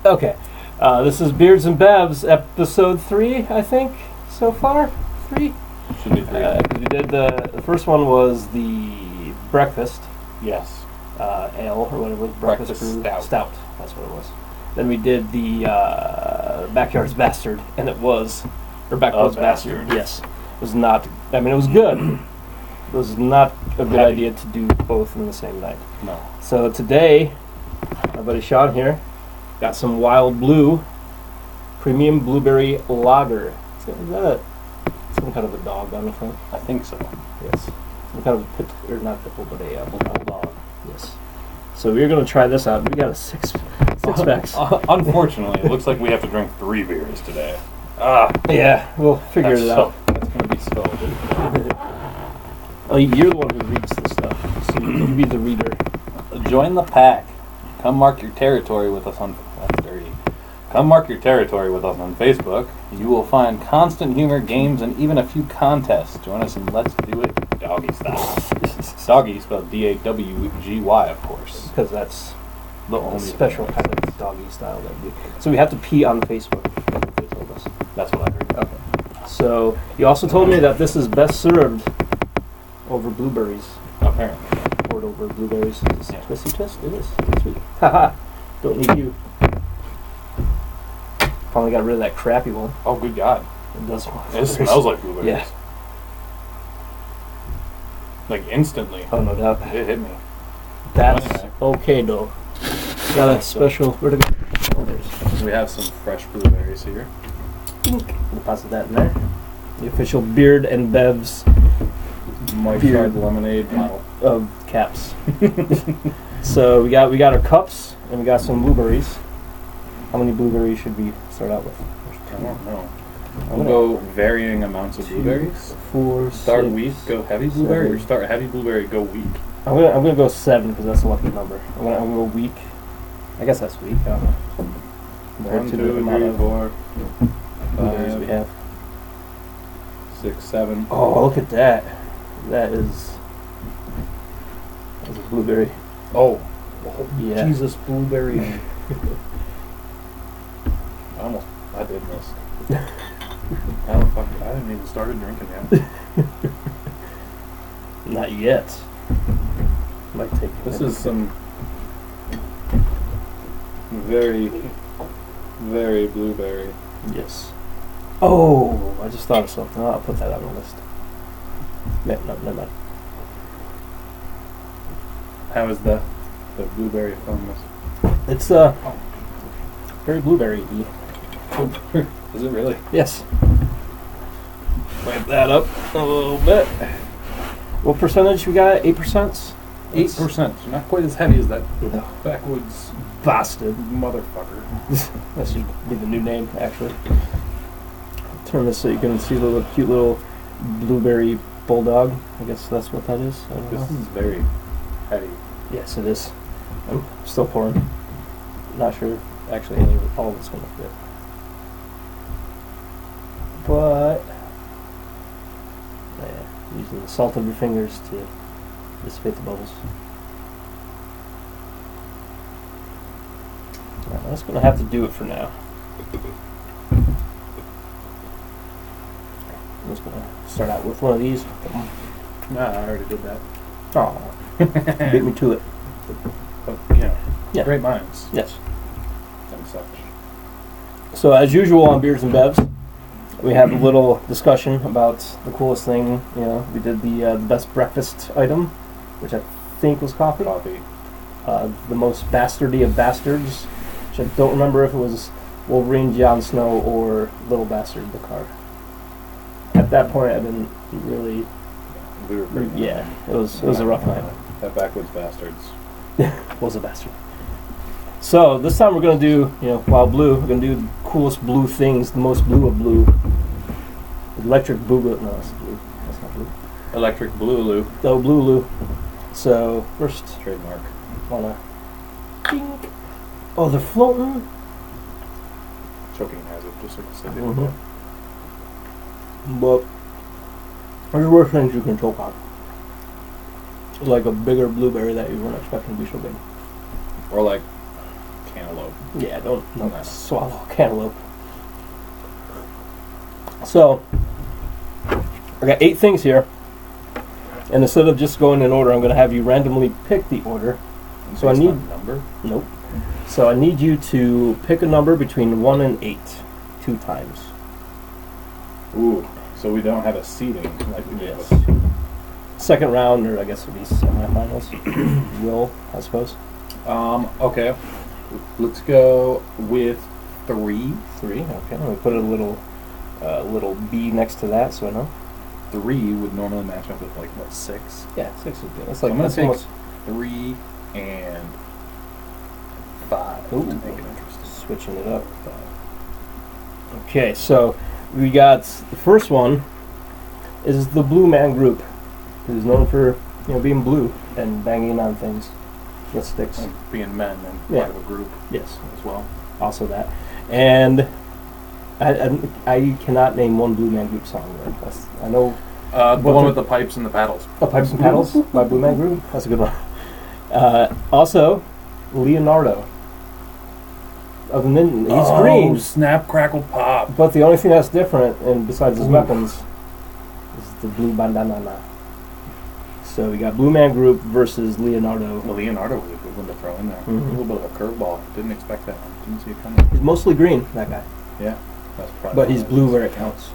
Okay. This is Beards and Bevs, episode 3, I think, so far. 3? Should be 3. We did the first one was the breakfast. Yes. Ale, or whatever it was. Breakfast brew. stout. That's what it was. Then we did the Backyard's Bastard, and it was... Or Backwoods Bastard. Yes. It was not... I mean, it was good. It was not a good idea to do both in the same night. No. So today, my buddy Sean here got some Wild Blue Premium Blueberry Lager. Is that some kind of a dog on the front? I think so. Yes. Some kind of a pit, or not pit bull, but a bulldog. Yes. So we're going to try this out. We got a six packs. Unfortunately, it looks like we have to drink 3 beers today. Yeah, we'll figure it out. That's going to be so good. Oh, you're the one who reads this stuff, so you be the reader. Join the pack. Come mark your territory with us on... That's dirty. Come mark your territory with us on Facebook. You will find constant humor, games, and even a few contests. Join us in Let's Do It Doggy Style. Doggy spelled D-A-W-G-Y, of course. Because that's The only special kind of doggy style that we... So we have to pee on Facebook. They told us. That's what I heard. Okay. So you also told me that this is best served over blueberries. Apparently. Poured over blueberries. Yeah. Twisty twist. It is. It's sweet. Haha. Don't need you. Finally got rid of that crappy one. Oh, good God. It does smell. It smells like blueberries. Yeah. Like instantly. Oh, no doubt. It hit me. That's Anyway. okay though. Got that special. Where'd it go? Oh, there's. We have some fresh blueberries here. Deposit that in there. The official Beard and Bevs Moist lemonade bottle. of caps. So we got our cups and we got some blueberries. How many blueberries should we start out with? I don't know. We'll go varying amounts of blueberries. 4, Start 6, weak, go heavy blueberry, 7. or start heavy blueberry, go weak. I'm gonna go 7 because that's a lucky number. I'm gonna go weak. I guess that's weak. I don't know. 1, 2, the 3, amount of 4, blueberries we 5, have. 6, 7. Oh, look at that. That's a blueberry. Oh, Yeah. Jesus, blueberry. I did miss. I didn't even started drinking yet. Not yet. Might take. This is some very, very blueberry. Yes. Oh, I just thought of something. I'll put that on the list. No, never mind. How is the blueberry firmness? It's very blueberry-y. Is it really? Yes. Wipe that up a little bit. What percentage we got? 8%? 8%. Not quite as heavy as that No. backwoods Bastard. motherfucker. That should be the new name, actually. Turn this so you can see the little cute little blueberry bulldog. I guess that's what that is. I don't This know. is very heavy. Yes, it is. I'm still pouring. Not sure if actually all of it's going to fit. But, yeah, using the salt of your fingers to dissipate the bubbles. Alright, that's going to have to do it for now. I'm just going to start out with one of these. Nah, I already did that. Oh, beat me to it. But, Yeah. great minds Yes. and such. So as usual on Beards and Bevs, we have a little discussion about the coolest thing. You know, we did the best breakfast item, which I think was coffee. The most bastardy of bastards, which I don't remember if it was Wolverine, Jon Snow, or Little Bastard, the car. At that point, I didn't really. We were pretty Yeah, it was a rough night. That backwoods bastards. Was a bastard. So this time we're gonna do, Wild Blue. We're gonna do the coolest blue things, the most blue of blue. Electric Boogaloo. No, that's blue. That's not blue. Electric Boogaloo. Oh, Blue Loo. So first, Trademark. wanna. Ding. Oh, they're floating. Choking hazard, just like I said. Mhm. But there's worse things you can choke on. Like a bigger blueberry that you weren't expecting to be so big. Or like cantaloupe. Yeah, don't swallow cantaloupe. So, I got 8 things here. And instead of just going in order, I'm going to have you randomly pick the order. So I need... number? Nope. So I need you to pick a number between 1 and 8. 2 times. Ooh. So we don't have a seeding like we did. Yes. Second round, or I guess it would be semifinals. Will, I suppose. Okay. Let's go with 3. 3, okay. I'm going to put a little B next to that so I know. 3 would normally match up with, like, what, 6? Yeah, 6 would be. That's So like, I'm going that's to take almost 3 and 5 Ooh. to make it interesting. switching it up. Okay, so we got the first one is the Blue Man Group, who's known for being blue and banging on things with sticks. Like being men and part of a group. Yes, as well. also that. And I cannot name one Blue Man Group song. Right? I know The one with the pipes and the paddles. the Pipes and Paddles by Blue Man Group. That's a good one. Also, Leonardo. Other than he's green, Snap, crackle, pop. but the only thing that's different, and besides his weapons, is the blue bandana. So we got Blue Man Group versus Leonardo. Well, Leonardo was a good one to throw in there. Mhm. A little bit of a curveball. Didn't expect that one. Didn't see it coming. He's mostly green, that guy, Yeah, that's probably. but he's blue where it counts.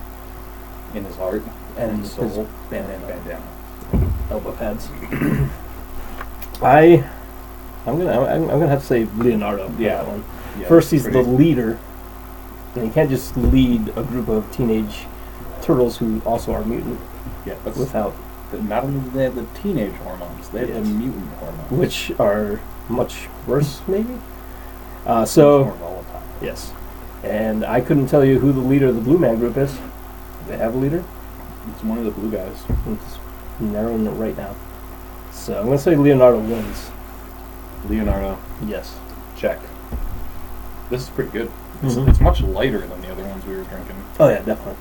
in his heart And and his soul. his bandana. Elbow pads. I'm gonna have to say Leonardo for Yeah. that one. Yeah, First, he's pretty- the leader, and you can't just lead a group of teenage turtles who also are mutant Yeah, but without, not only do they have the teenage hormones, they have Yes. the mutant hormones. which are much worse, maybe. Much So more volatile. yes, and I couldn't tell you who the leader of the Blue Man Group is. Do they have a leader? It's one of the blue guys. I'm just narrowing it right now. So I'm gonna say Leonardo wins. Leonardo, Yes. check. This is pretty good. Mhm. It's much lighter than the other ones we were drinking. Oh yeah, definitely.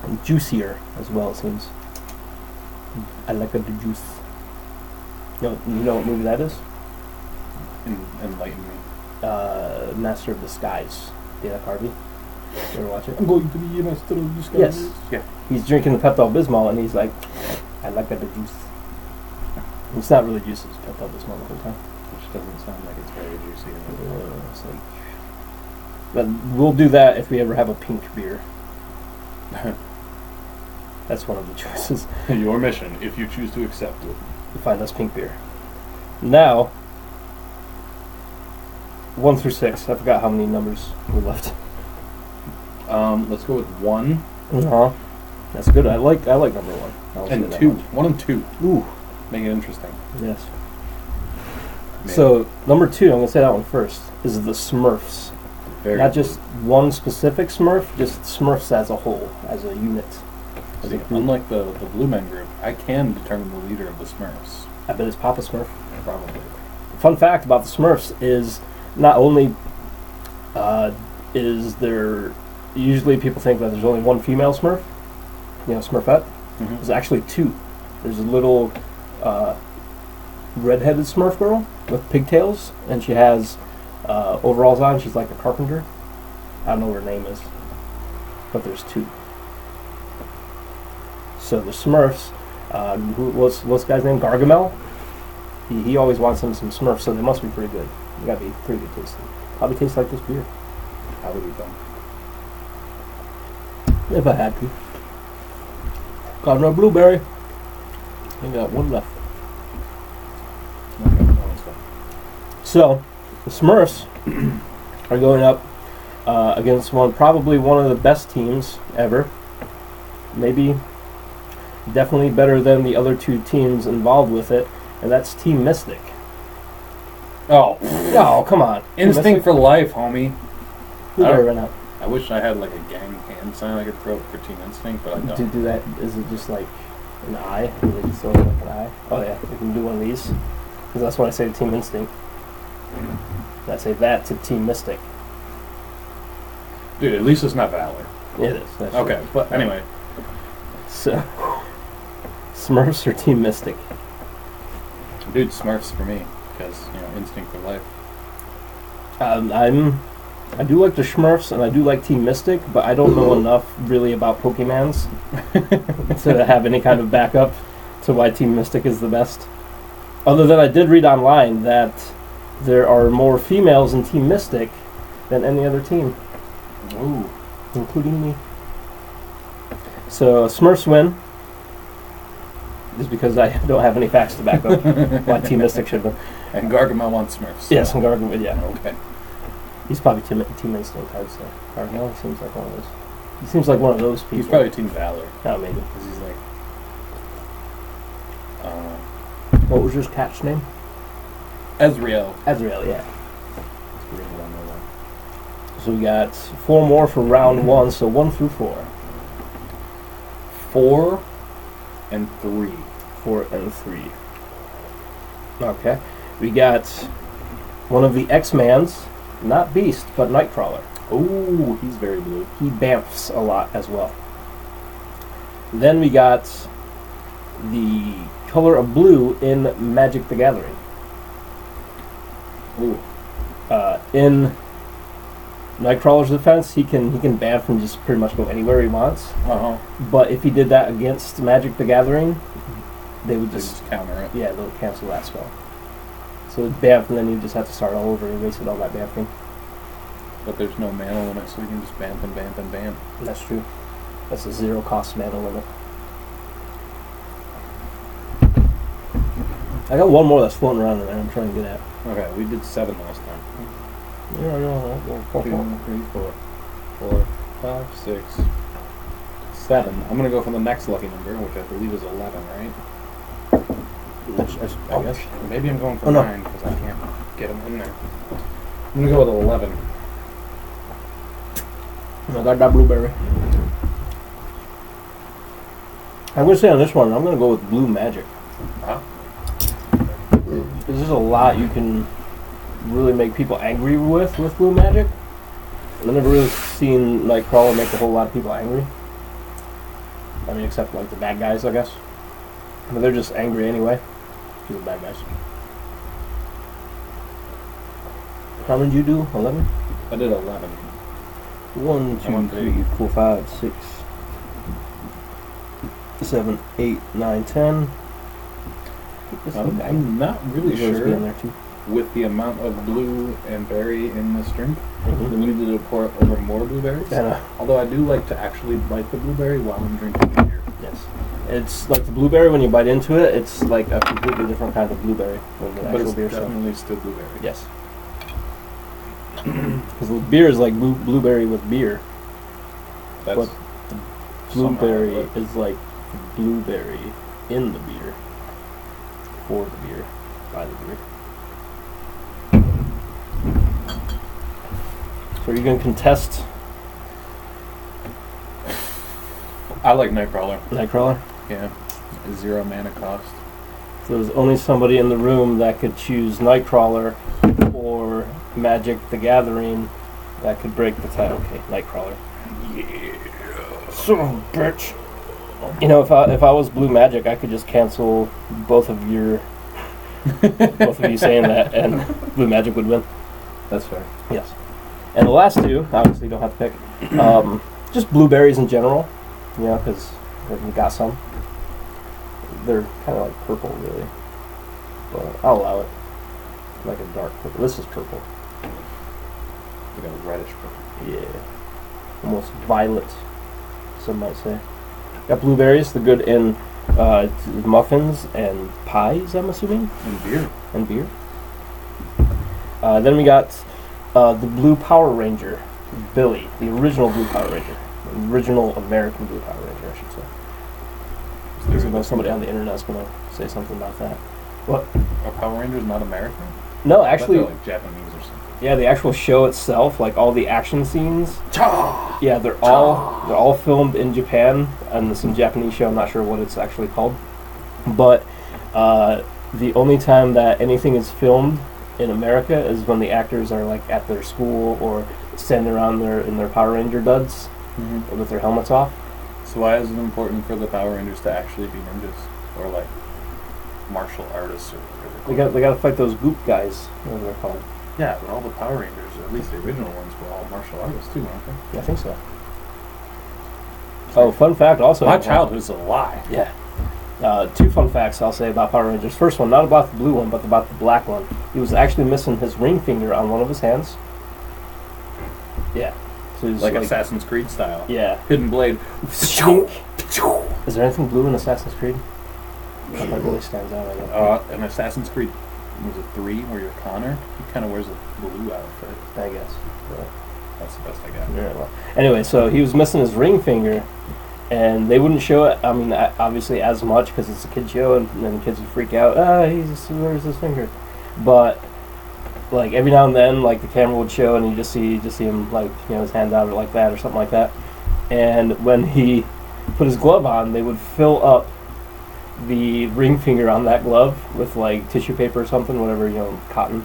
And juicier as well, it seems. I like the juice. You know what movie that is? Enlighten me. Master of Disguise. Dana Carvey. You ever watch it? I'm going to be master of disguise. Yes. Yeah. He's drinking the Pepto-Bismol and he's like, I like the juice. It's not really juice, it's Pepto-Bismol the whole time. Which doesn't sound like it's very juicy. It's like, but we'll do that if we ever have a pink beer. That's one of the choices. Your mission, if you choose to accept it. To find us pink beer. Now, 1 through 6. I forgot how many numbers were left. Let's go with 1 Uh-huh. That's good. I like number 1. I'll say and that 2. much. 1 and 2. Ooh, Make it interesting. yes. Man, So, number 2, I'm going to say that one first, is the Smurfs. very Not just one specific Smurf, just Smurfs as a whole, as a unit. As See, a group. unlike the Blue Man Group, I can determine the leader of the Smurfs. I bet it's Papa Smurf. Probably. Fun fact about the Smurfs is not only is there, usually people think that there's only one female Smurf, Smurfette. Mm-hmm. There's actually 2. There's a little red-headed Smurf girl with pigtails, and she has overalls on. She's like a carpenter. I don't know what her name is, but there's 2. So the Smurfs, what's this guy's name? Gargamel? He always wants him some Smurfs, so they must be pretty good. They gotta be pretty good tasting. Probably tastes like this beer, How would we done? if I had to. Got another blueberry. I got 1 left. Okay, that one's fine. So, the Smurfs are going up against probably one of the best teams ever. Maybe, definitely better than the other 2 teams involved with it, and that's Team Mystic. Oh, Oh, come on. Team instinct for life, homie. Blueberry right now. I wish I had like a gang hand sign I could throw up for Team Instinct, but I don't. To do that, is it just like an eye? Do they just throw it like an eye? Oh yeah, we can do one of these. Because that's what I say to Team Instinct. And I say that to Team Mystic. Dude, at least it's not Valor. It is. That's Okay, true. but anyway. So, Smurfs or Team Mystic? Dude, Smurfs for me, because, instinct for life. I do like the Smurfs and I do like Team Mystic, but I don't know enough really about Pokemans to have any kind of backup to why Team Mystic is the best. Other than I did read online that there are more females in Team Mystic than any other team. Ooh. Including me. So Smurfs win. Just because I don't have any facts to back up why Team Mystic should win. And Gargamel wants Smurfs. Yes, and Gargamel, yeah. Okay. He's probably Team Instinct, I would say. Gargamel seems like one of those. He seems like one of those people. He's probably Team Valor. Oh, maybe. Because he's like... What was your cat's name? Ezreal. Ezreal, yeah. So we got 4 more for round 1, so 1 through 4. 4 and 3. 4 and 3. Okay. We got one of the X-Mans, not Beast, but Nightcrawler. Ooh, he's very blue. He bamfs a lot as well. Then we got the color of blue in Magic the Gathering. Ooh. In Nightcrawler's defense, he can bamf and just pretty much go anywhere he wants. Uh-huh. But if he did that against Magic the Gathering, they would just counter it. Yeah, they'll cancel that spell. So bamf, and then you just have to start all over. You wasted all that bamfing. But there's no mana limit, so you can just bamf and bamf and bamf. That's true. That's a 0 cost mana limit. I got one more that's floating around in there I'm trying to get at. Okay, we did 7 last time. Yeah. 2, 3, 4, 4, 5, 6, 7. I'm gonna go for the next lucky number, which I believe is 11, right? I guess. Maybe I'm going for 9 because I can't get them in there. I'm gonna go with 11. I got that blueberry. I'm gonna say on this one, I'm gonna go with blue magic. Huh? There's a lot you can really make people angry with blue magic. I've never really seen Nightcrawler make a whole lot of people angry. I mean, except like the bad guys, I guess. But they're just angry anyway. They're bad guys. How many did you do? 11? I did 11. 1, 2, 3, 4, 5, 6, 7, 8, 9, 10. I'm not really sure in there too. with the amount of blue and berry in this drink. Do we need to pour over more blueberries? Although I do like to actually bite the blueberry while I'm drinking beer. Yes. It's like the blueberry, when you bite into it, it's like a completely different kind of blueberry than the actual beer stuff. Definitely still blueberry. Yes. Because the beer is like blueberry with beer. That's but the blueberry is like blueberry in the beer. For the beer. By the beer. So are you going to contest? I like Nightcrawler. Nightcrawler? Yeah. 0 mana cost. If there was only somebody in the room that could choose Nightcrawler or Magic the Gathering, that could break the tie. Okay, Nightcrawler. Yeah. Son of a bitch. You know, if I was Blue Magic, I could just cancel both of you saying that, and Blue Magic would win. That's fair. Yes. And the last two, obviously you don't have to pick. Just blueberries in general, you know, because we got some. They're kind of like purple, really. But I'll allow it. Like a dark purple. This is purple. We got a reddish purple. Yeah. Almost violet, some might say. Got blueberries. They're good in muffins and pies, I'm assuming. And beer. And beer. Then we got the Blue Power Ranger, Billy, the original Blue Power Ranger. The original American Blue Power Ranger, I should say. Because I know somebody on the internet is going to say something about that. What? Are Power Rangers not American? No, actually. They're like Japanese or something. Yeah, the actual show itself, like all the action scenes. Cha! Yeah, they're all filmed in Japan, and some Japanese show. I'm not sure what it's actually called, but the only time that anything is filmed in America is when the actors are like at their school or standing around in their Power Ranger duds with their helmets off. So why is it important for the Power Rangers to actually be ninjas or like martial artists or whatever? They got to fight those goop guys, whatever they're called. Yeah, but all the Power Rangers at least the original ones were all martial artists too, weren't they? Yeah, I think so. Oh, fun fact also. My childhood's a lie. Yeah. 2 fun facts I'll say about Power Rangers. First one, not about the blue one, but about the black one. He was actually missing his ring finger on one of his hands. Yeah. So like Assassin's Creed style. Yeah. Hidden blade. Is there anything blue in Assassin's Creed? That really stands out, I guess. In Assassin's Creed, was it 3 where you're Connor? He kind of wears a blue outfit. I guess. Yeah. That's the best I got. Yeah, well. Anyway, so he was missing his ring finger, and they wouldn't show it, I mean, obviously as much because it's a kid show, and then kids would freak out, where's his finger? But, like, every now and then, like, the camera would show, and you just see him, like, his hand out like that or something like that. And when he put his glove on, they would fill up the ring finger on that glove with, like, tissue paper or something, whatever, cotton.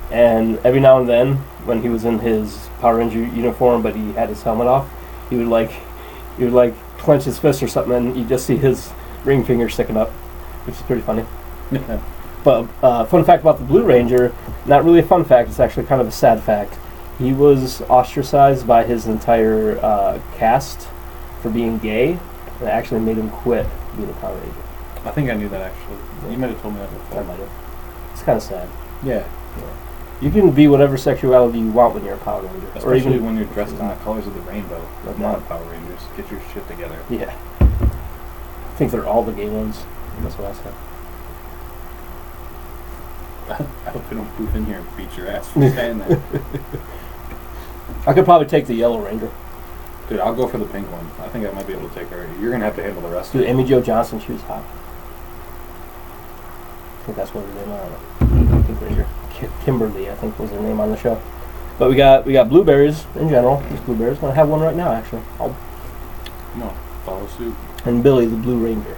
And every now and then, when he was in his Power Ranger uniform, but he had his helmet off, he would clench his fist or something, and you just see his ring finger sticking up, which is pretty funny. But fun fact about the Blue Ranger, not really a fun fact, it's actually kind of a sad fact. He was ostracized by his entire cast for being gay, and it actually made him quit being a Power Ranger. I think I knew that actually. You might have told me that before. I might have. It's kind of sad. Yeah. You can be whatever sexuality you want when you're a Power Ranger. Especially or even when you're dressed in the colors of the rainbow. Like not Power Rangers. Get your shit together. Yeah. I think they're all the gay ones. That's what I said. I hope they don't poof in here and beat your ass for saying that. I could probably take the Yellow Ranger. Dude, I'll go for the pink one. I think I might be able to take her. You're going to have to handle the rest Dude, of it. Amy Jo Johnson, she was hot. I think that's what her name was. Pink Ranger. Kimberly, I think, was her name on the show. But we got blueberries in general. These blueberries. I'm going to have one right now, actually. Come on, follow suit. And Billy, the Blue Ranger.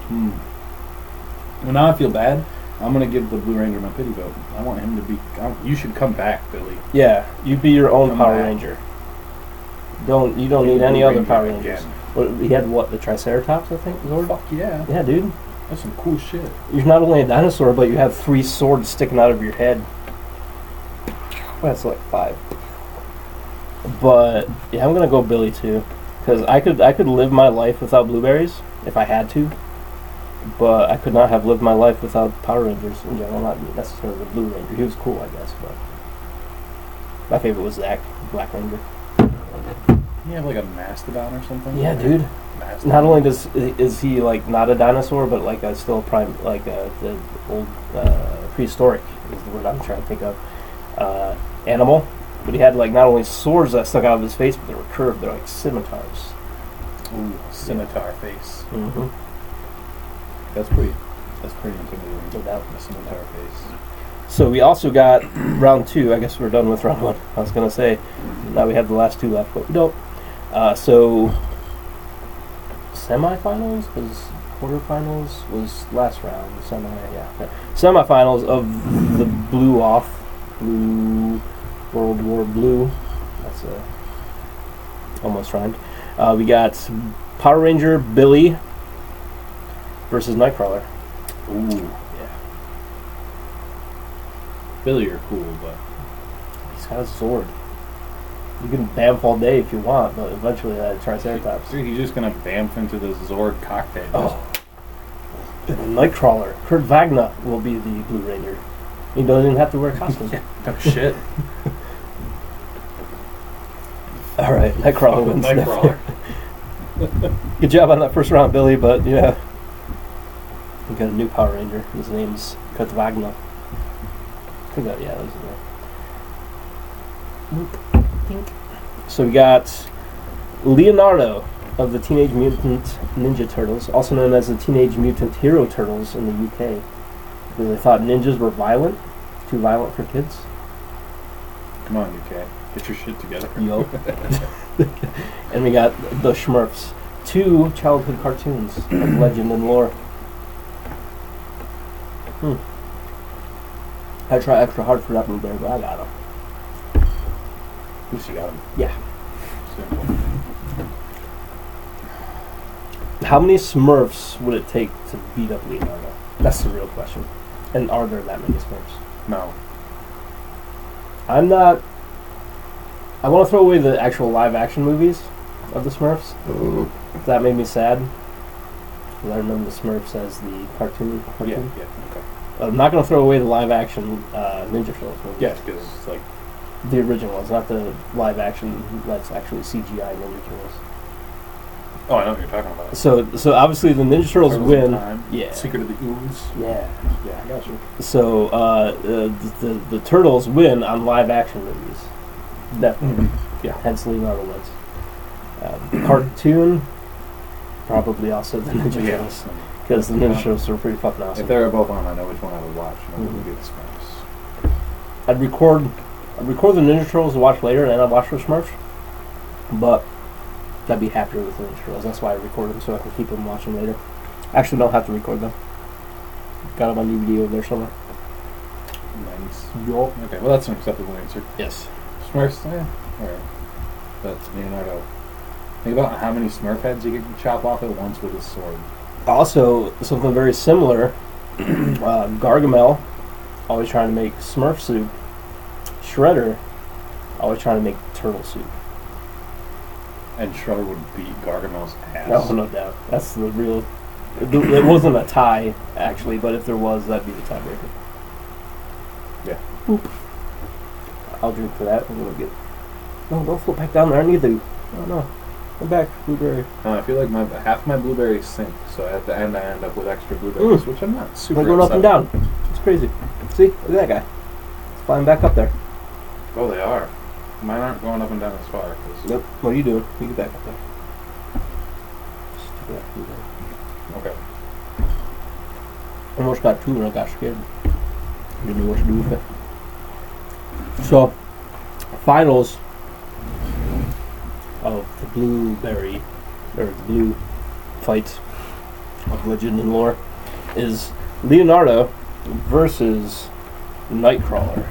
Well, now I feel bad. I'm going to give the Blue Ranger my pity vote. I want him to be... you should come back, Billy. Yeah, you be your own Come Power back. Ranger. You don't need any other Power Rangers. He had what, the Triceratops, I think? Zord? Fuck yeah. Yeah, dude. That's some cool shit. You're not only a dinosaur, but you have 3 swords sticking out of your head. Well, that's like 5. But yeah, I'm gonna go Billy too, because I could live my life without blueberries if I had to, but I could not have lived my life without Power Rangers in general. Not necessarily the Blue Ranger. He was cool, I guess, but my favorite was Zach, Black Ranger. You have like a mastodon or something? Yeah, dude. Mastodon. Not only is he like not a dinosaur, but like still prime, like the old prehistoric is the word I'm trying to think of. Animal, but he had like not only swords that stuck out of his face, but they were curved. They're like scimitars. Ooh, scimitar face. Mm-hmm. That's pretty intimidating. No doubt. A scimitar face. So we also got round 2. I guess we're done with round 1. I was gonna say now we have the last 2 left, but we don't. So semifinals was quarterfinals was last round. Semifinals of the Blue World War Blue. That's almost rhymed. We got Power Ranger Billy versus Nightcrawler. Ooh. Yeah. Billy, you're cool, but He's got a sword. You can bamf all day if you want, but eventually that Triceratops. dude, he's just gonna bamf into the Zord cockpit. Oh. Nightcrawler. Kurt Wagner will be the Blue Ranger. He doesn't even have to wear a costume. No shit. All right, Nightcrawler wins. Nightcrawler. Good job on that first round, Billy, but yeah. We got a new Power Ranger. His name's Kurt Wagner. I think that, yeah, that was his name. So we got Leonardo of the Teenage Mutant Ninja Turtles, also known as the Teenage Mutant Hero Turtles in the UK. Because they thought ninjas were violent, too violent for kids. Come on, UK. Get your shit together. Yo. And we got the Smurfs. 2 childhood cartoons of legend and lore. I try extra hard for that blueberry, but I got him. At least you got him. Yeah. Simple. How many Smurfs would it take to beat up Leonardo? That's the real question. And are there that many Smurfs? No. I'm not I want to throw away the actual live-action movies of the Smurfs. That made me sad. Because I remember the Smurfs as the cartoon. Yeah, okay. I'm not going to throw away the live-action Ninja Turtles movies. Yes, because it's like... The original ones, not the live-action that's actually CGI Ninja Turtles. Oh, I know what you're talking about. So obviously the Ninja Turtles win. Yeah. Secret of the Ooze. Yeah. Yeah, I got you. So the Turtles win on live-action movies. Definitely. Yeah. Hence Leonardo wins. Cartoon, probably also the Ninja Turtles. Because the Ninja Turtles are pretty fucking awesome. If they were both on, I know which one I would watch. And I would do the Smurfs. I'd record the Ninja Turtles to watch later, and then I'd watch the Smurfs. But I'd be happier with the Ninja Turtles. That's why I record them, so I can keep them watching later. Actually, don't have to record them. Got them on DVD over there somewhere. Nice. Okay, well that's an acceptable answer. Yes. Smurfs, alright. That's Leonardo. Think about how many Smurf heads you could chop off at once with his sword. Also, something very similar. Gargamel, always trying to make Smurf soup. Shredder, always trying to make turtle soup. And Shredder would beat Gargamel's ass. No doubt. That's the real... It wasn't a tie, actually, but if there was, that'd be the tiebreaker. Yeah. Oop. I'll drink for that. I'm gonna get... No, don't float back down there. I need to... Oh, no. Come back, blueberry. I feel like half my blueberries sink, so at the end I end up with extra blueberries, which I'm not super They're going up and down. It's crazy. See? Look at that guy. It's flying back up there. Oh, they are. Mine aren't going up and down as far. Nope. What are you doing? You get back up there. Just take that blueberry. Okay. I almost got two and I got scared. Didn't know what to do with it. So, finals of the blueberry, or the blue fight of legend and lore, is Leonardo versus Nightcrawler.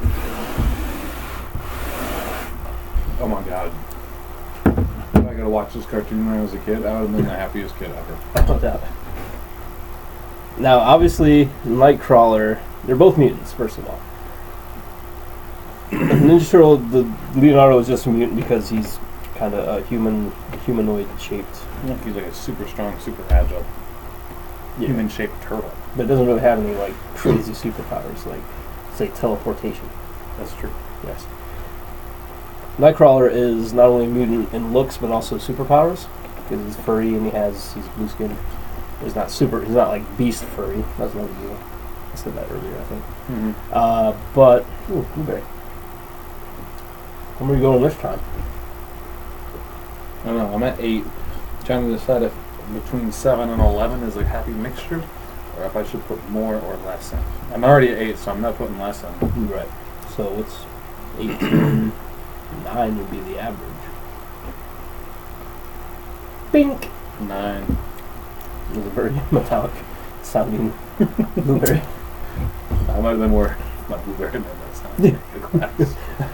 Oh my god. If I gotta watch this cartoon when I was a kid, I would have been the happiest kid ever. No doubt. Now, obviously, Nightcrawler, they're both mutants, first of all. Ninja Turtle, the Leonardo is just a mutant because he's kind of a humanoid shaped. Yeah, he's like a super strong, super agile, human shaped turtle. But it doesn't really have any like crazy superpowers, like say teleportation. That's true. Yes. Nightcrawler is not only a mutant in looks, but also superpowers because he's furry and he's blue skinned. He's not like beast furry. That's another deal. I said that earlier, I think. Mm-hmm. But blueberry. Where are we going this time? I don't know. I'm at 8. Trying to decide if between 7 and 11 is a happy mixture, or if I should put more or less in. I'm already at 8, so I'm not putting less in. Right. So it's 18. 9 would be the average. Bink! 9. It was a very metallic sounding blueberry. I might have been more my blueberry than that sound.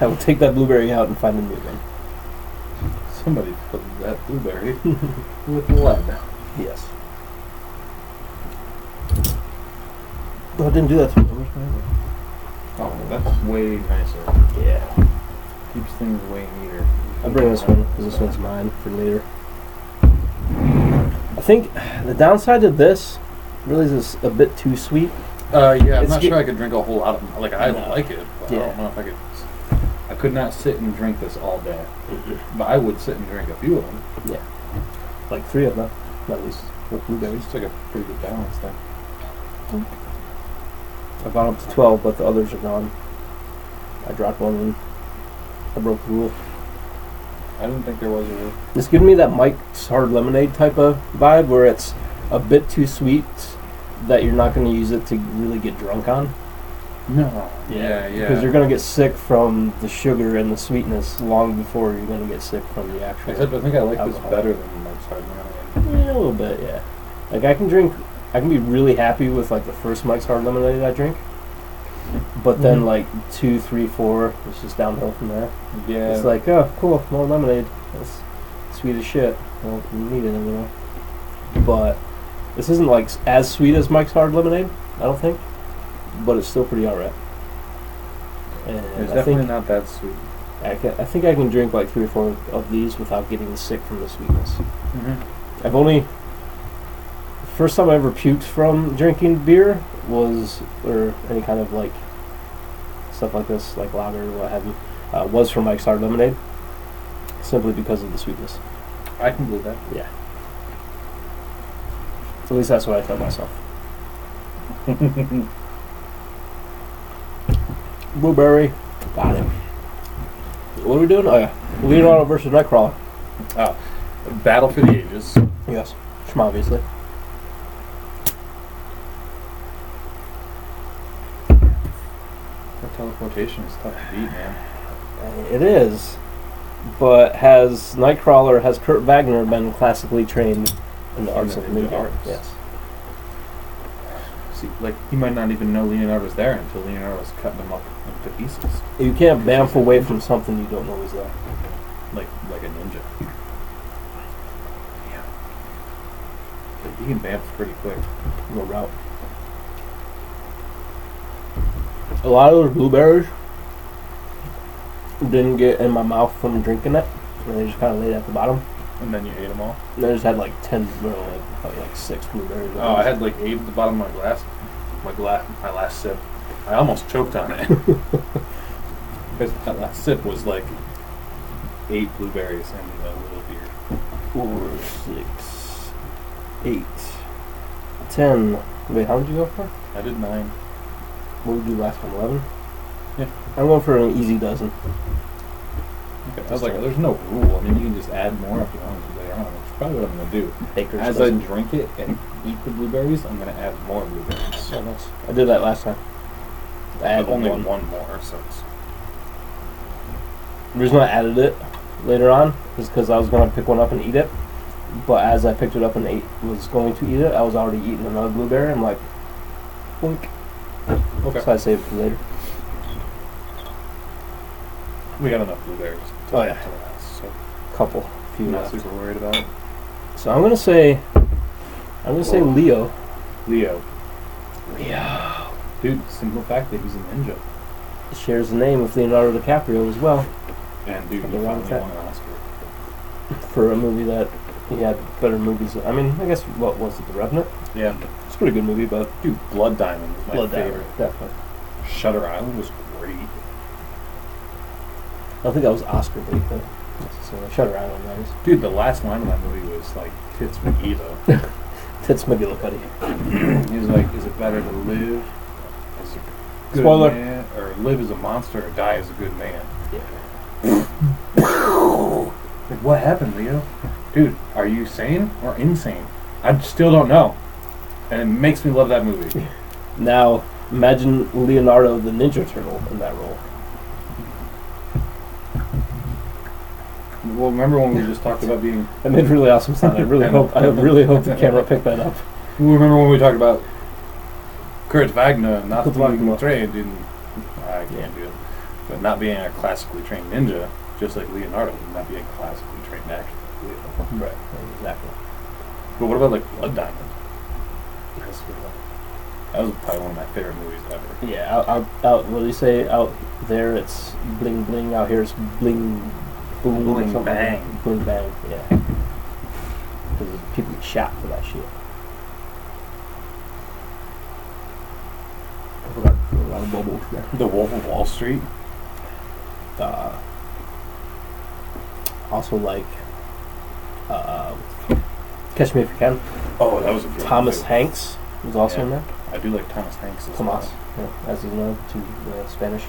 I will take that blueberry out and find a new one. Somebody put that blueberry with lead. Yes. Oh, I didn't do that to me. Oh, that's way nicer. Yeah. Keeps things way neater. I'll bring this one because this one's mine for later. I think the downside to this really is a bit too sweet. Yeah, I'm not sure I could drink a whole lot of them. Like, I like it, but Yeah. I don't know if I could. I could not sit and drink this all day. But I would sit and drink a few of them. Yeah. Like 3 of them, at least, with blueberries. It's like a pretty good balance thing. I've gone up to 12, but the others are gone. I dropped one and I broke the rule. I didn't think there was a rule. It's giving me that Mike's Hard Lemonade type of vibe where it's a bit too sweet that you're not going to use it to really get drunk on. No. Yeah. Because you're going to get sick from the sugar and the sweetness long before you're going to get sick from the actual I think I like alcohol. this better than Mike's Hard Lemonade. Yeah, a little bit, yeah. Like I can be really happy with like the first Mike's Hard Lemonade I drink. But then like 2, 3, 4, it's just downhill from there. Yeah. It's like, oh, cool, more lemonade. That's sweet as shit. I don't need it anymore. But this isn't like as sweet as Mike's Hard Lemonade, I don't think. But it's still pretty alright. And It's I definitely think not that sweet. I think I can drink like 3 or 4 of these without getting sick from the sweetness. Mm-hmm. First time I ever puked from drinking beer was, or any kind of like stuff like this, like lager or what have you, was from Mike's Hard Lemonade, simply because of the sweetness. I can believe that. Yeah. At least that's what I tell myself. Blueberry. Got it. What are we doing? Oh yeah. Leonardo versus Nightcrawler. Battle for the Ages. Yes. Obviously. That teleportation is tough to beat, man. It is. But has Kurt Wagner been classically trained in the arts of movie? Arts. Yes. See, like, he might not even know Leonardo's there until Leonardo's cutting him up into pieces. You can't bamf away from something you don't know is there. Like a ninja. Yeah. Like, he can bamf pretty quick. No doubt. A lot of those blueberries didn't get in my mouth from drinking it. And they just kind of laid at the bottom. And then you ate them all? And I just had like 10, probably like 6 blueberries. Oh, I had like 8 at the bottom of my glass. My last sip. I almost choked on it. Because that last sip was like 8 blueberries and a little beer. 4, 6, 8, 10. Wait, how did you go for? I did 9. What would you do last one? 11? Yeah. I'm going for an easy dozen. Okay. I was like, there's no rule. I mean, you can just add more if you want to later on. That's probably what I'm going to do. Baker's As dozen. I drink it and eat the blueberries, I'm going to add more blueberries. So nice. I did that last time. I added only one. one more, so it's... The reason I added it later on is because I was going to pick one up and eat it. But as I picked it up and was going to eat it, I was already eating another blueberry. I'm like, boink. Okay. So I saved it for later. We got enough blueberries. Oh, yeah. To last, so Few I'm not left. super worried about it. So I'm gonna say Leo. Leo. Dude, simple fact that he's a ninja. Shares the name with Leonardo DiCaprio as well, And dude, he Nothing wrong finally with won an Oscar. for a movie that he had better movies. I mean, I guess what was it, The Revenant? Yeah. It's a pretty good movie, but Dude, Blood Diamond was my Blood favorite. Diamond, definitely. Shutter Island was great. I don't think that was Oscar bait though. Necessarily. Shutter Island, that is. Dude, the last line of that movie was like Tits McGee though. Tits McGillicuddy. He was like, is it better to live as a good Spoiler. man, or live as a monster, or die as a good man? Yeah. Like, what happened, Leo? Dude, are you sane or insane? I still don't know. And it makes me love that movie. Now, imagine Leonardo the Ninja Turtle in that role. Well, remember when we just talked about being... That made really awesome sound. I really hope the camera picked that up. Remember when we talked about Kurt Wagner not Kurt being Wagner. trained in... I can't do it. But not being a classically trained ninja, just like Leonardo, not being a classically trained actor. Right, exactly. But what about like Blood Diamond? That's a good one. That was probably one of my favorite movies ever. Yeah, out. What do you say? Out there, it's bling bling. Out here, it's bling boom. or Bling something. bang. Bling bang. Yeah. Because people get shot for that shit. I forgot a lot of bubbles there. The Wolf of Wall Street. Also like Catch Me If You Can. Oh, that was a good Thomas movie. Hanks was also in there. I do like Thomas Hanks as Tomas, well. yeah, as he's known to Spanish.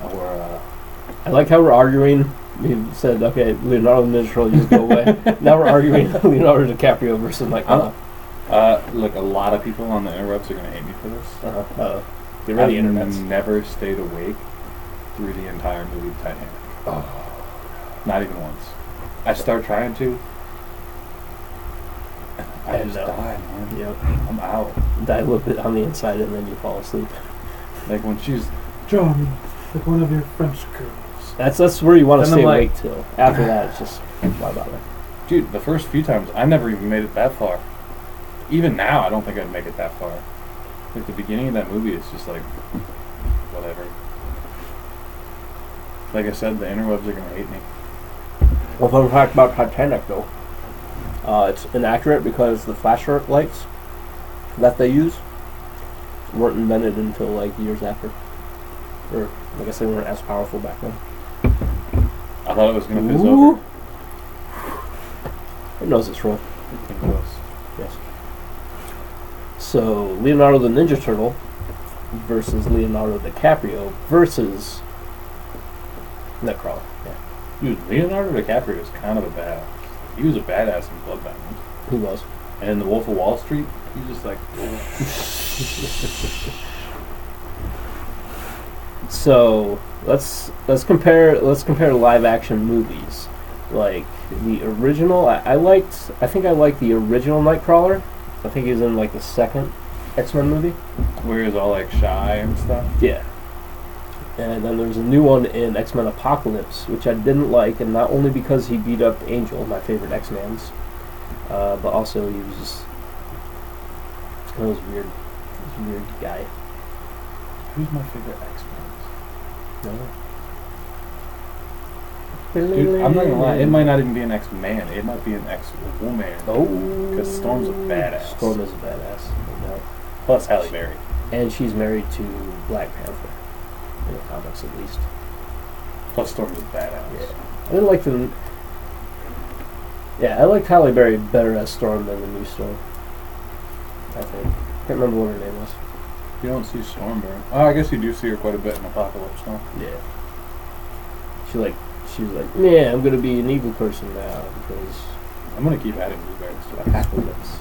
Or I like how we're arguing. We said, okay, Leonardo the Ninja Turtle, you just go away. Now we're arguing Leonardo DiCaprio versus Mike. Look, a lot of people on the interwebs are going to hate me for this. Get ready, I've internets. never stayed awake through the entire movie Titanic. Oh. Not even once. I start trying to. I just die, man. Yep. I'm out. Die a little bit on the inside and then you fall asleep. Like when she's, draw me like one of your French girls. That's where you want to Then stay I'm like- awake till. After that, it's just, why bother? Dude, the first few times, I never even made it that far. Even now, I don't think I'd make it that far. Like, the beginning of that movie is just like, whatever. Like I said, the interwebs are gonna hate me. Well, fun fact about Titanic, though. It's inaccurate because the flashlights that they use weren't invented until like years after. Or, I guess they weren't as powerful back then. I thought it was gonna fizz over. It knows it's real. I think it was. Yes. So, Leonardo the Ninja Turtle versus Leonardo DiCaprio versus Nightcrawler. Yeah. Dude, Leonardo DiCaprio is kind of a badass. He was a badass in Blood Diamond. He was. And in The Wolf of Wall Street, he's just like... So, let's compare live action movies. Like the original, I think I liked the original Nightcrawler. I think he was in like the second X-Men movie. Where he was all like shy and stuff. Yeah. And then there was a new one in X-Men Apocalypse, which I didn't like, and not only because he beat up Angel, my favorite X-Man's, but also he was just he was weird. He was a weird guy. Who's my favorite X-Men? No. Dude, I'm not gonna lie, it might not even be an X-Man, it might be an X-Woman. Oh. Because Storm's a badass. Storm is a badass, no doubt. Plus Halle Berry. And she's married to Black Panther. In the comics, at least. Plus Storm's a badass. Yeah. I didn't like the... Yeah, I liked Halle Berry better as Storm than the new Storm. I think. Can't remember what her name was. You don't see Storm very... Oh, I guess you do see her quite a bit in Apocalypse, huh? Yeah. She was like, yeah, I'm gonna be an evil person now because I'm gonna keep adding blueberries to Apocalypse.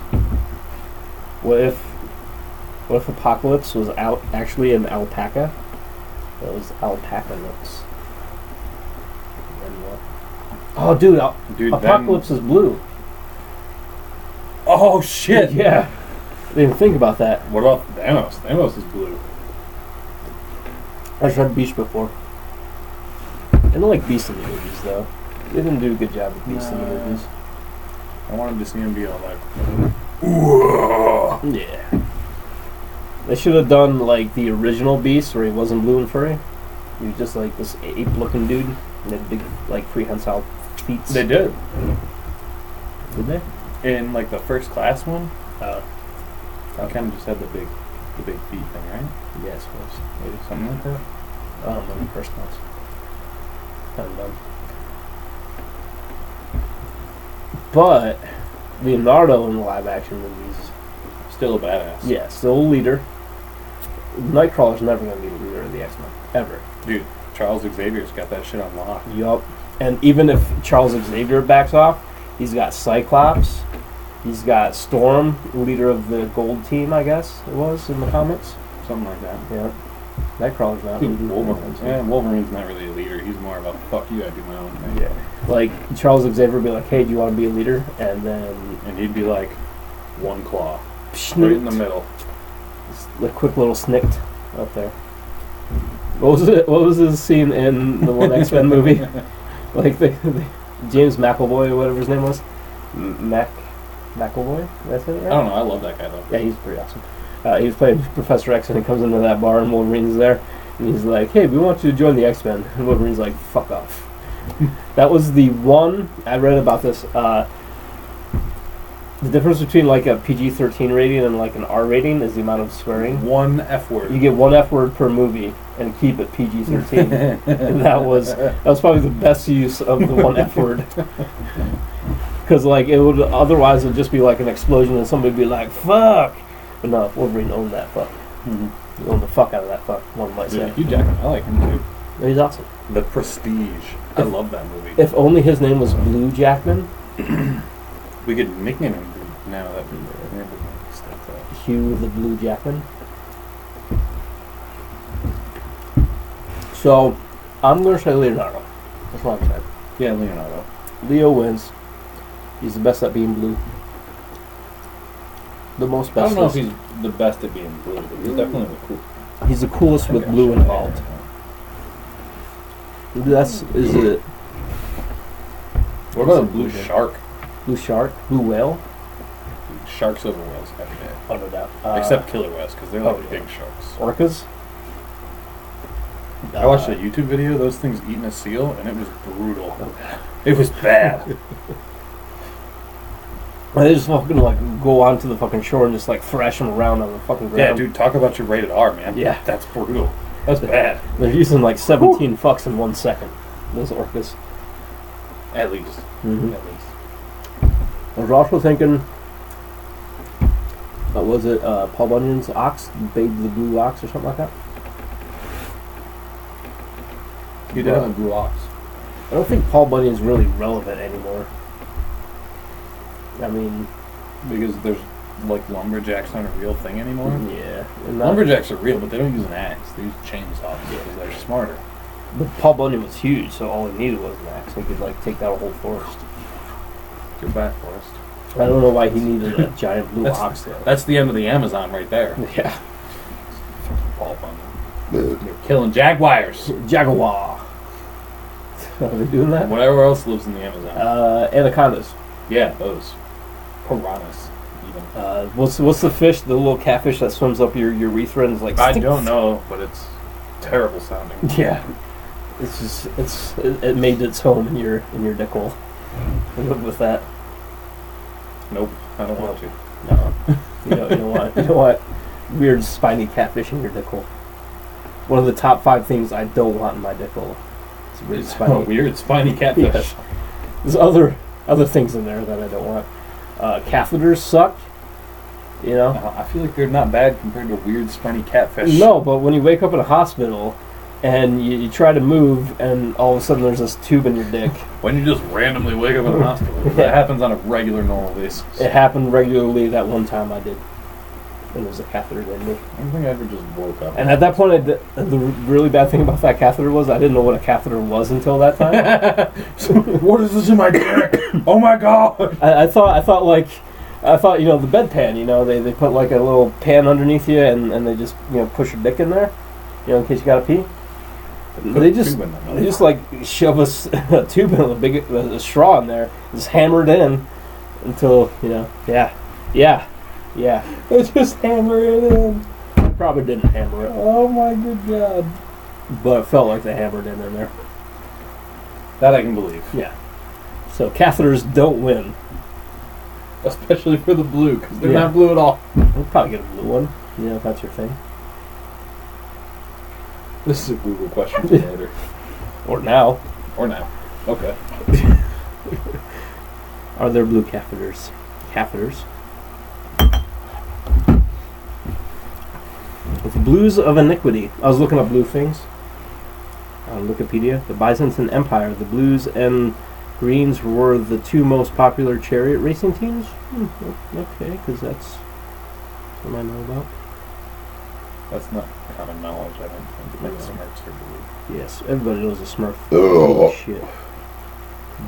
What if Apocalypse was actually an alpaca? That was alpaca lips. Then what? Oh, dude, Apocalypse is blue. Oh, shit! Yeah. I didn't even think about that. What about Thanos? Thanos is blue. I tried Beast before. I don't like Beast in the movies, though. They didn't do a good job with Beast in the movies. I wanted to see him be all like... Yeah. They should have done, like, the original Beast, where he wasn't blue and furry. He was just, like, this ape-looking dude. And had big, like, prehensile feet. They did. Did they? In, like, the First Class one? Oh. I kind of just had the big feet thing, right? Yeah, I suppose. Maybe something like that. I don't remember First Class. Kind of dumb. But Leonardo in the live-action movies, Still a badass. yeah, still a leader. Nightcrawler's never going to be the leader of the X-Men. Ever. Dude, Charles Xavier's got that shit on lock. Yup. And even if Charles Xavier backs off, he's got Cyclops. He's got Storm, leader of the Gold Team, I guess it was in the comics. Something like that. Yeah. Nightcrawler's not Dude, leading Wolverine. Yeah, Wolverine's not really a leader. He's more about, fuck you, I do my own thing. Yeah. Like, Charles Xavier would be like, hey, do you want to be a leader? And then... And he'd be like, one claw. Right in the middle. Just a quick little snicked up there. What was his scene in the one X-Men movie? Like, the James McAvoy, or whatever his name was? McAvoy? Did I say that right? I don't know, I love that guy though. Yeah, he's pretty awesome. He was playing Professor X, and he comes into that bar, and Wolverine's there, and he's like, hey, we want you to join the X-Men. And Wolverine's like, fuck off. That was the one, I read about this, the difference between like a PG-13 rating and like an R rating is the amount of swearing. One F word. You get one F word per movie and keep it PG-13. And that was probably the best use of the one F word. Because like it would otherwise it would just be like an explosion and somebody would be like, fuck. But no, Wolverine owned that fuck. Mm-hmm. He owned the fuck out of that fuck, one might say. Hugh Jackman, I like him too. He's awesome. The Prestige. I love that movie. If only his name was Blue Jackman. We could nickname him now that we Hugh the Blue Jackman. So, I'm going to say Leonardo. That's what I'm saying. Yeah, Leonardo. Leo wins. He's the best at being blue. The most best. I don't know if he's the best at being blue, but he's definitely the cool. He's the coolest with blue involved. Is it. What about a blue shark? Blue shark? Blue whale? Sharks over whales every day. Oh, no doubt. Except killer whales, because they're like big sharks. Orcas? I watched a YouTube video. Those things eating a seal, and it was brutal. It was bad. They just fucking like go onto the fucking shore and just like thrash them around on the fucking ground. Yeah, dude, talk about your rated R, man. Yeah. That's brutal. That's bad. They're using like 17 fucks in 1 second. Those orcas. At least. Mm-hmm. At least. I was also thinking, what was it, Paul Bunyan's ox? Bathed the blue ox or something like that? He did have a blue ox. I don't think Paul Bunyan's really relevant anymore. I mean... Because there's, like, lumberjacks aren't a real thing anymore? Yeah. Lumberjacks are real, but they don't use an axe. They use chainsaws because they're smarter. But Paul Bunyan was huge, so all he needed was an axe. He could, like, take out a whole forest. Get back, forest. I don't know why he needed a giant blue ox, though. That's the end of the Amazon right there. Yeah. Paul Bunyan. You're killing jaguars. Jaguar. Are they doing that? Whatever else lives in the Amazon. Anacondas. Yeah, those. Piranhas, even. What's the fish? The little catfish that swims up your urethra and is like... I don't know, but it's terrible sounding. Yeah. It's just... It made its home in your dick hole. With that. Nope, I don't want to. No. You don't want weird spiny catfish in your dick hole. One of the top 5 things I don't want in my dick hole. It's Weird spiny catfish. Yes. There's other things in there that I don't want. Catheters suck. You know? I feel like they're not bad compared to weird spiny catfish. No, but when you wake up in a hospital and you try to move and all of a sudden there's this tube in your dick. When you just randomly wake up in a hospital. Yeah. That happens on a regular, normal basis. It happened regularly that one time I did. And there was a catheter in me. I don't think I ever just woke up. And at that point, the really bad thing about that catheter was I didn't know what a catheter was until that time. What is this in my dick? Oh my god! I thought you know the bedpan. You know they put like a little pan underneath you and they just push your dick in there, in case you gotta pee. They just like shove a tube in a straw in there, just hammer it in until yeah. They just hammer it in. Probably didn't hammer it. Oh my good god! But it felt like they hammered it in there. That I can believe. Yeah. So catheters don't win. Especially for the blue, because they're not blue at all. We'll probably get a blue one, if that's your thing. This is a Google question for later. Or now. Okay. Are there blue catheters? With blues of iniquity. I was looking up blue things on Wikipedia. The Byzantine Empire, the blues and greens were the 2 most popular chariot racing teams. Okay, because that's what I know about. That's not common knowledge, I don't think. Like Smurfs are blue. Yes, everybody knows a Smurf. Oh shit.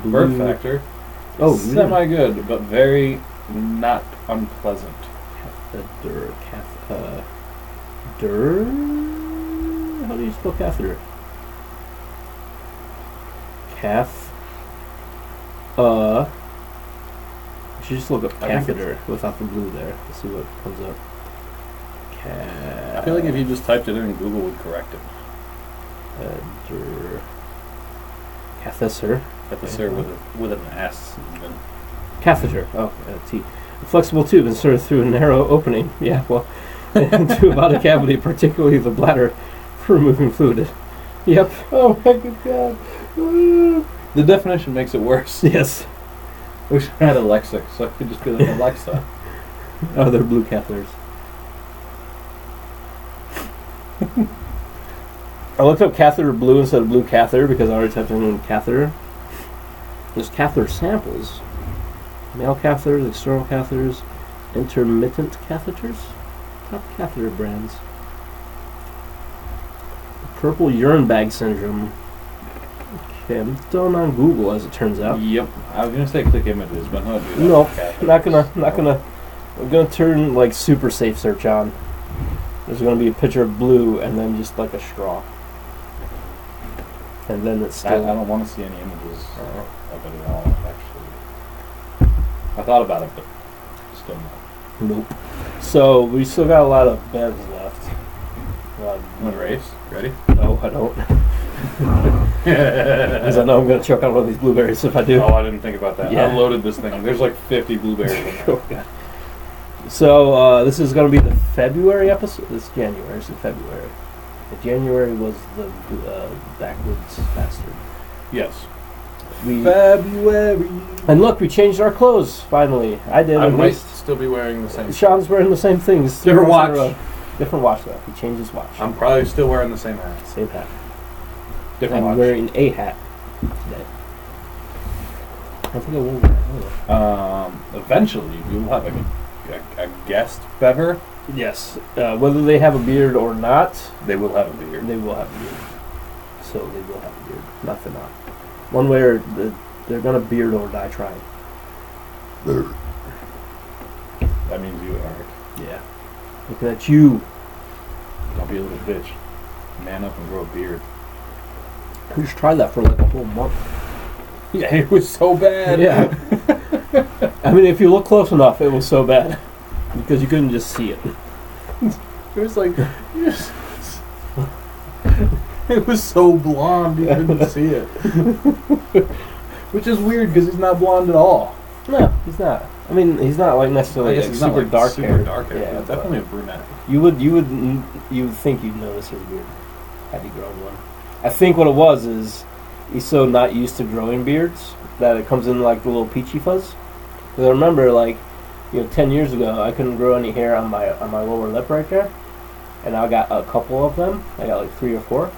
Bird factor. Oh, semi good, but very not unpleasant. How do you spell catheter? You should just look up catheter without the blue there. Let's see what comes up. I feel like if you just typed it in, Google would correct it. Catheter. Catheter with an S. Even. Catheter. Oh, T. A flexible tube inserted through a narrow opening. Yeah, well, into a body cavity, particularly the bladder, for removing fluid. Yep. Oh my good god. The definition makes it worse. Yes. I wish I had Alexa, so I could just be like, Alexa. Oh, they're blue catheters. I looked up catheter blue instead of blue catheter because I already typed in catheter. There's catheter samples. Male catheters, external catheters, intermittent catheters. Top catheter brands. Purple urine bag syndrome. Okay, I'm done on Google as it turns out. Yep. I was gonna say click images, but no, do that. No, not gonna. I'm gonna turn like super safe search on. There's gonna be a picture of blue and then just like a straw. And then it's still... I don't want to see any images of it at all, actually. I thought about it, but still not. Nope. So, we still got a lot of bevs left. You want to race? Ready? No, I don't. Because I know I'm going to choke on one of these blueberries if I do. Oh, I didn't think about that. Yeah. I loaded this thing. There's like 50 blueberries in there. Oh, God. So this is going to be the February episode. This is January, so February. January was the backwoods bastard. Yes. February. And look, we changed our clothes finally. I did. I at might least. still be wearing the same. Sean's wearing the same things. Different watch. Different watch though. He changed his watch. I'm probably still wearing the same hat. Same hat. Different I'm watch. wearing a hat today. I think I will wear it. Eventually, you will have a guest bever. Yes. Whether they have a beard or not, They will have a beard. they will have a beard. So they will have a beard. Not for not. One way or they're gonna beard or die trying. That means you, Eric. Yeah. Looking at you. Don't be a little bitch. Man up and grow a beard. I just tried that for like a whole month. Yeah, it was so bad. Yeah. I mean, if you look close enough, it was so bad. Because you couldn't just see it. It was like... It was so blonde you couldn't see it. Which is weird because he's not blonde at all. No, he's not. I mean, he's not like necessarily like he's super not like dark super hair. dark hair. Yeah, He's definitely a brunette. You would think you'd notice his beard had he grown one. I think what it was is he's so not used to growing beards that it comes in like the little peachy fuzz. Because I remember 10 years ago I couldn't grow any hair on my lower lip right there, and I got a couple of them. I got like 3 or 4.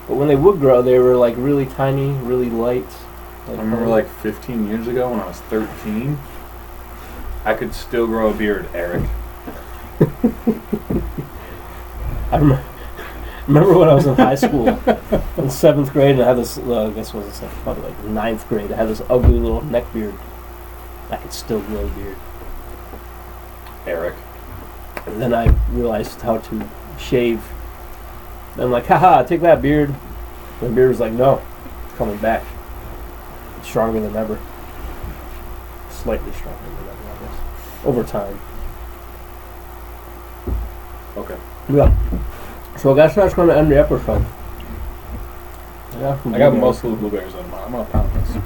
But when they would grow, they were like really tiny, really light. I remember like 15 years ago when I was 13, I could still grow a beard, Eric. I remember when I was in high school, in 7th grade, and I had this, I guess it was probably like 9th grade, I had this ugly little neck beard. I could still grow a beard. Eric. And then I realized how to shave. And I'm like, haha, take that beard. And the beard was like, no, it's coming back. It's stronger than ever. Slightly stronger than ever, I guess. Over time. Okay. Yeah. So I guess that's going to end the episode. I got most of the blueberries on mine. I'm going to pound this.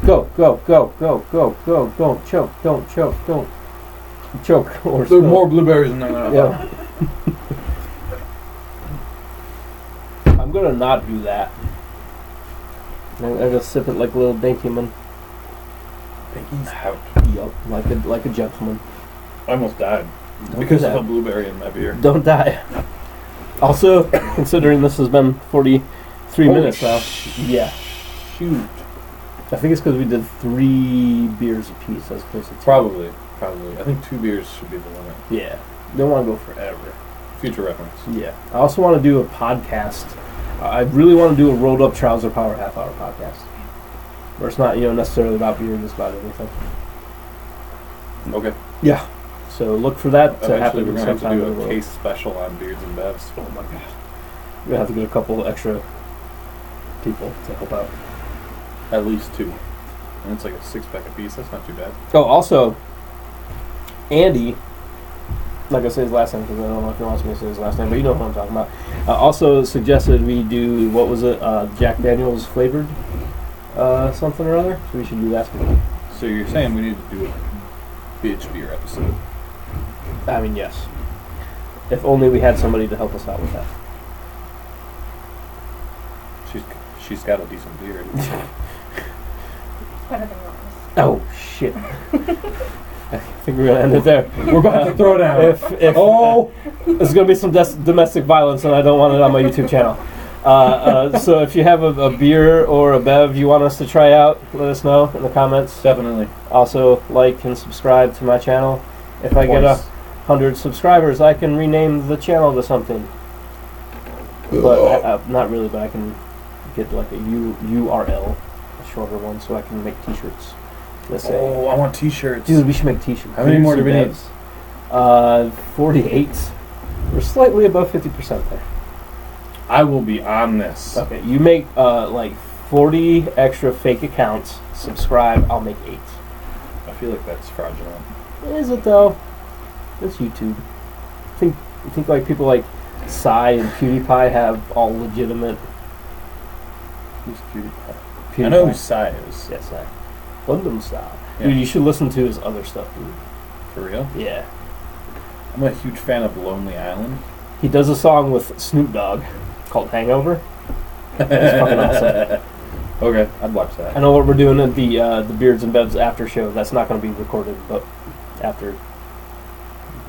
Go. Don't choke. Don't choke. Or There are more blueberries in there than I thought. Yeah. I'm going to not do that. I'm going to sip it like a little dainty man. He's out. Yup, like a gentleman. I almost died. Don't Because do of that. a blueberry in my beer. Don't die. Also, considering this has been 43 minutes now. Yeah. Shoot. I think it's because we did 3 beers apiece as opposed to 2. Probably. I think 2 beers should be the limit. Yeah. Don't want to go forever. Future reference. Yeah. I also want to do a podcast. I really want to do a rolled up trouser power half-hour podcast. Where it's not, necessarily about beer, just about everything. Okay. Yeah. So look for that to Eventually happen we're going to have to sometime do in a the world. case special on beards and bevs. Oh my god. We're going to have to get a couple extra people to help out. At least 2. And it's like a 6-pack a piece. That's not too bad. Oh, also, Andy, like I said his last name because I don't know if he wants me to say his last name, but you know what I'm talking about. Also suggested we do, what was it, Jack Daniels flavored something or other. So we should do that. So you're saying we need to do a bitch beer episode? I mean, yes. If only we had somebody to help us out with that. She's got a decent beard. Better than yours. Oh, shit. I think we're going to end it there. We're about to throw down. If there's going to be some domestic violence, and I don't want it on my YouTube channel. So if you have a beer or a bev you want us to try out, let us know in the comments. Definitely. Also, like and subscribe to my channel. If I get 100 subscribers, I can rename the channel to something. But not really, but I can get like a URL, a shorter one, so I can make t-shirts. Let's say. Oh, I want t-shirts. Dude, we should make t-shirts. How many more do we need? 48. We're slightly above 50% there. I will be on this. Okay, you make like 40 extra fake accounts. Subscribe, I'll make 8. I feel like that's fraudulent. Is it though? It's YouTube. I think like people like Psy and PewDiePie have all legitimate. Who's PewDiePie? PewDiePie. I know who Psy is. Yes, Psy. London style. Yeah. Dude, you should listen to his other stuff, dude. For real? Yeah. I'm a huge fan of Lonely Island. He does a song with Snoop Dogg called Hangover. It's fucking awesome. Okay, I'd watch that. I know what we're doing at the Beards and Bevs after show. That's not going to be recorded, but after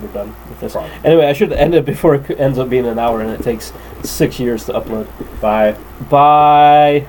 we're done with this. Probably. Anyway, I should end it before it ends up being an hour, and it takes 6 years to upload. Bye. Bye.